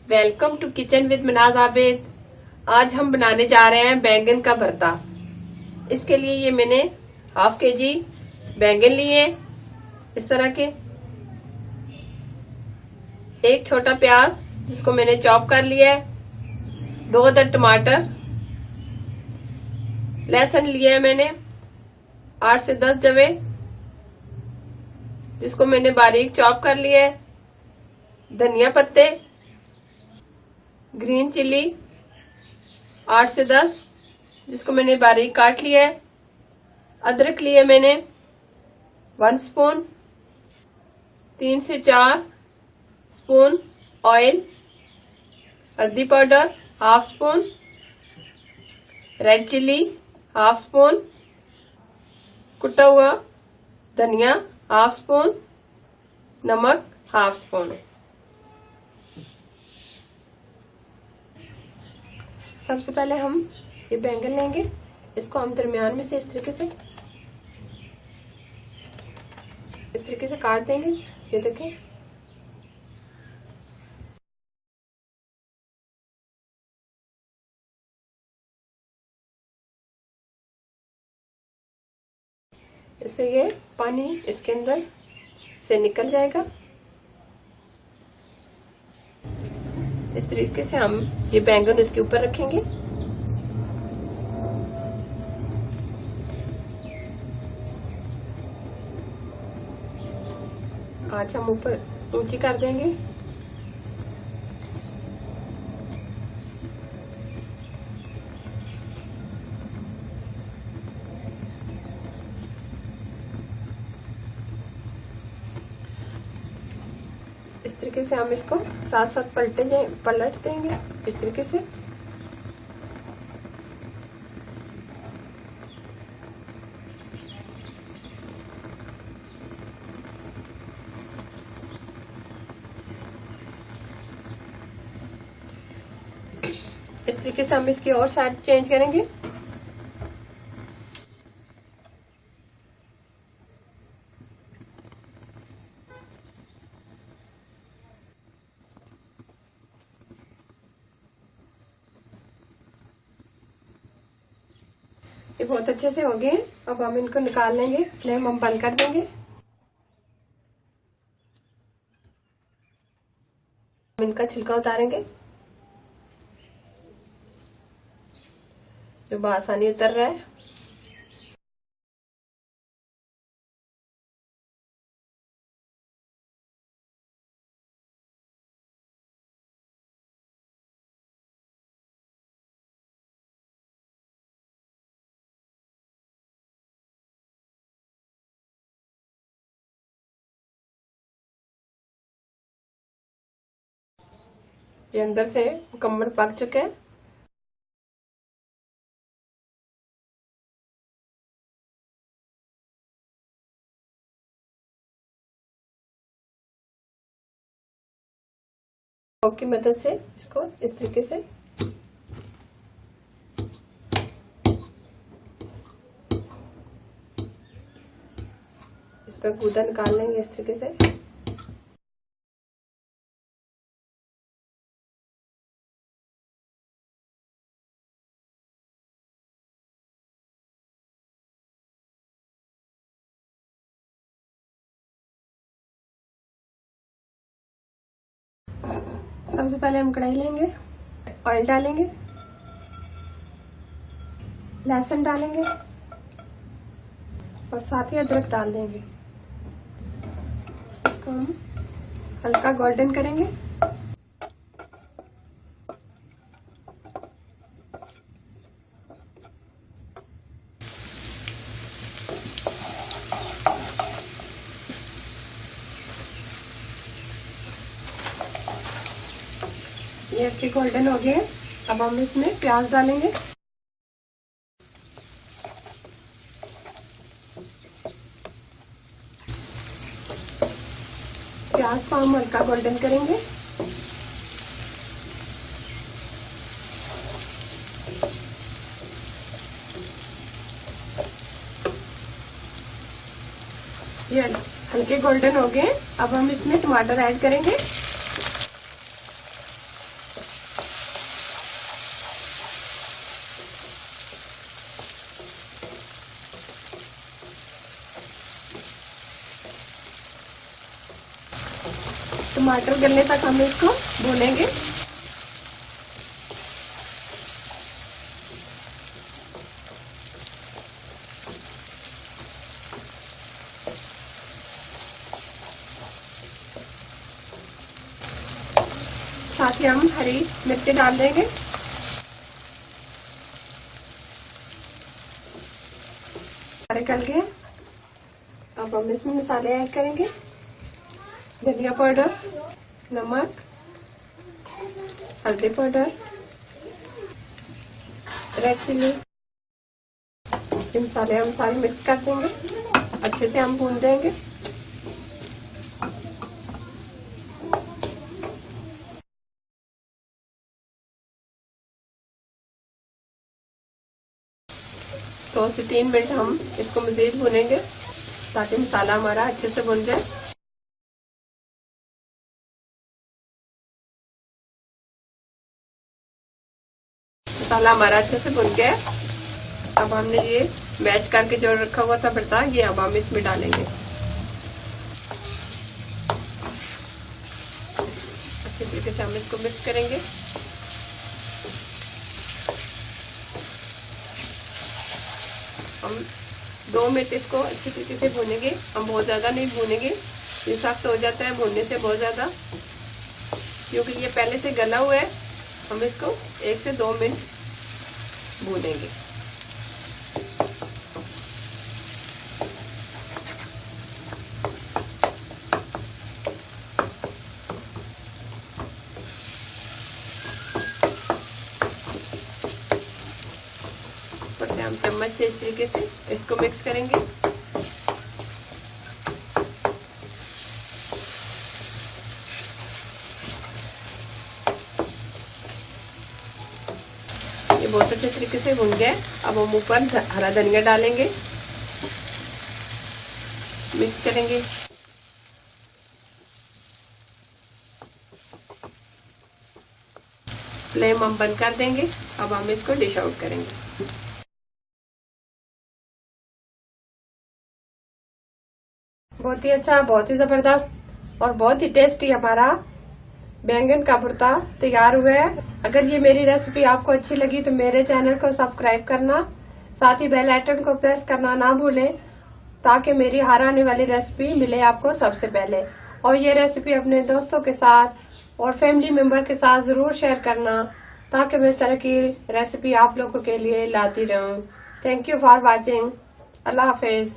Welcome to kitchen with Manaj Abid. आज हम बनाने जा रहे हैं बैंगन का भरता। इसके लिए ये मैंने हाफ केजी बैंगन लिए इस तरह के, एक छोटा प्याज जिसको मैंने चॉप कर लिया है, 2 अदद टमाटर, लहसुन लिया है मैंने 8 से 10 जवे जिसको मैंने बारीक चॉप कर लिया है, धनिया पत्ते, ग्रीन चिली 8 से 10 जिसको मैंने बारीक काट लिया है, अदरक लिए मैंने 1 स्पून, 3 से 4 स्पून ऑयल, हल्दी powder half spoon, red chilli half spoon, कुटा हुआ धनिया हाफ स्पून, नमक हाफ स्पून। सबसे पहले हम ये बैंगन लेंगे, इसको हम दरमियान में से इस तरीके से काट देंगे। ये देखें, इससे ये पानी इसके अंदर से निकल जाएगा। इस तरीके से हम ये बैंगन इसके ऊपर रखेंगे। आज हम ऊपर ऊंची कर देंगे। इस तरीके से हम इसको साथ साथ पलट देंगे इस तरीके से। इस तरीके से हम इसकी और साइड चेंज करेंगे। ये बहुत अच्छे से हो गए। अब हम इनको निकाल लेंगे, फ्लेम हम बंद कर देंगे। हम इनका छिलका उतारेंगे, जो बआसानी उतर रहा है। ये अंदर से मुकम्मल पक चुके हैं। फोक की मदद से इसको इस तरीके से इसका गूदा निकाल लेंगे इस तरीके से। सबसे पहले हम कढ़ाई लेंगे, ऑयल डालेंगे, लहसुन डालेंगे और साथ ही अदरक डाल देंगे। इसको हम हल्का गोल्डन करेंगे। ये अच्छे गोल्डन हो गए। अब हम इसमें प्याज डालेंगे। प्याज को हम हल्का गोल्डन करेंगे। ये हल्के गोल्डन हो गए। अब हम इसमें टमाटर ऐड करेंगे। टमाटर गलने तक हम इसको भूनेंगे। साथ ही हम हरी मिर्ची डाल देंगे। गल गए, अब हम इसमें मसाले ऐड करेंगे। धनिया पाउडर, नमक, हल्दी पाउडर, रेड चिली। ये मसाले हम सारे मिक्स कर देंगे, अच्छे से हम भून देंगे। तो 2 से 3 मिनट हम इसको मजीद भूनेंगे ताकि मसाला हमारा अच्छे से भुन जाए। मसाला हमारा अच्छे से भुन गया है। अब हमने ये मैश करके जो रखा हुआ था भरता, ये अब हम इसमें डालेंगे। अच्छे तरीके से हम इसको मिक्स करेंगे। हम 2 मिनट इसको अच्छी तरीके से भूनेंगे। हम बहुत ज्यादा नहीं भूनेंगे, ये सख्त हो जाता है भूनने से बहुत ज्यादा, क्योंकि ये पहले से गला हुआ है। हम इसको 1 से 2 मिनट भूनेंगे। ऊपर से हम चम्मच से इस तरीके से इसको मिक्स करेंगे। ये बहुत अच्छे तरीके से भुन गया है। अब हम ऊपर हरा धनिया डालेंगे, मिक्स करेंगे। फ्लेम हम बंद कर देंगे। अब हम इसको डिश आउट करेंगे। बहुत ही अच्छा, बहुत ही जबरदस्त और बहुत ही टेस्टी हमारा बैंगन का भुर्ता तैयार हुआ है। अगर ये मेरी रेसिपी आपको अच्छी लगी तो मेरे चैनल को सब्सक्राइब करना, साथ ही बेल आइकन को प्रेस करना ना भूलें, ताकि मेरी हर आने वाली रेसिपी मिले आपको सबसे पहले। और ये रेसिपी अपने दोस्तों के साथ और फैमिली मेंबर के साथ जरूर शेयर करना, ताकि मैं इस तरह की रेसिपी आप लोगों के लिए लाती रहूं। Thank you for watching. Allah Hafiz.